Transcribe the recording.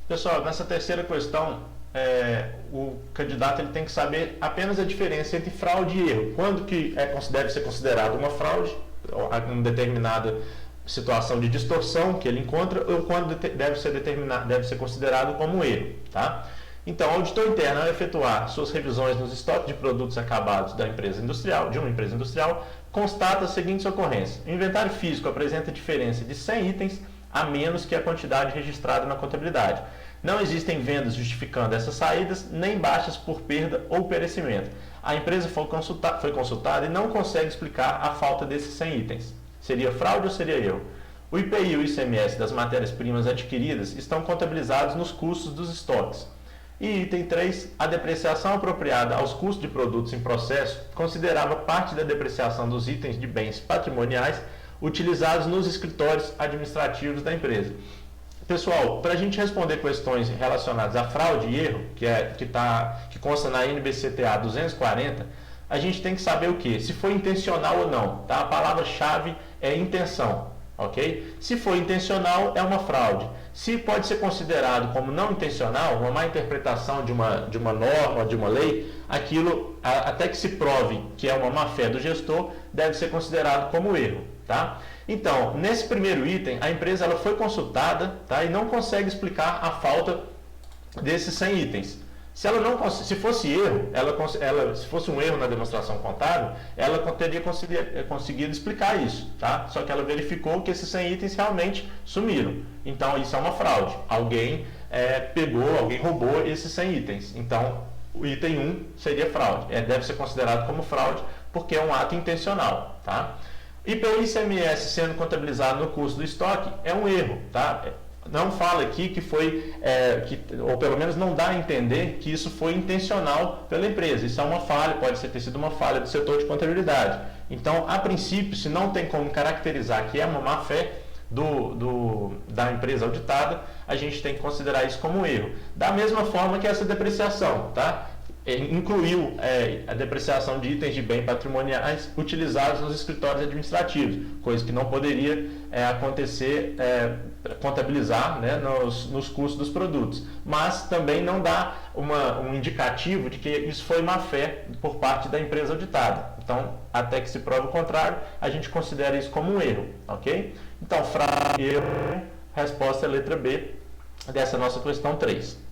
Pessoal, nessa terceira questão, o candidato ele tem que saber apenas a diferença entre fraude e erro. Quando que deve ser considerado uma fraude, uma determinada situação de distorção que ele encontra, ou quando deve ser considerado como um erro. Tá? Então, o auditor interno, ao efetuar suas revisões nos estoques de produtos acabados de uma empresa industrial, constata as seguintes ocorrências. O inventário físico apresenta diferença de 100 itens a menos que a quantidade registrada na contabilidade. Não existem vendas justificando essas saídas, nem baixas por perda ou perecimento. A empresa foi consultada e não consegue explicar a falta desses 100 itens. Seria fraude ou seria erro? O IPI e o ICMS das matérias-primas adquiridas estão contabilizados nos custos dos estoques. E item 3, a depreciação apropriada aos custos de produtos em processo considerava parte da depreciação dos itens de bens patrimoniais utilizados nos escritórios administrativos da empresa. Pessoal, para a gente responder questões relacionadas a fraude e erro, que consta na NBCTA 240, a gente tem que saber o que? Se foi intencional ou não. Tá? A palavra-chave é intenção. Okay? Se for intencional, é uma fraude. Se pode ser considerado como não intencional, uma má interpretação de uma norma, de uma lei, aquilo, até que se prove que é uma má-fé do gestor, deve ser considerado como erro. Tá? Então, nesse primeiro item, a empresa ela foi consultada, tá? E não consegue explicar a falta desses 100 itens. Se fosse erro, se fosse um erro na demonstração contábil, ela teria conseguido explicar isso, tá? Só que ela verificou que esses 100 itens realmente sumiram. Então, isso é uma fraude. Alguém alguém roubou esses 100 itens. Então, o item 1 seria fraude. Deve ser considerado como fraude porque é um ato intencional, tá? E pelo ICMS sendo contabilizado no custo do estoque, é um erro, tá? Não fala aqui que foi, ou pelo menos não dá a entender que isso foi intencional pela empresa. Isso é uma falha, pode ter sido uma falha do setor de contabilidade. Então, a princípio, se não tem como caracterizar que é uma má-fé da empresa auditada, a gente tem que considerar isso como um erro. Da mesma forma que essa depreciação, tá? Incluiu a depreciação de itens de bens patrimoniais utilizados nos escritórios administrativos, coisa que não poderia acontecer, contabilizar, né, nos custos dos produtos. Mas também não dá um indicativo de que isso foi má-fé por parte da empresa auditada. Então, até que se prove o contrário, a gente considera isso como um erro. Ok? Então, fraude e erro, resposta é a letra B dessa nossa questão 3.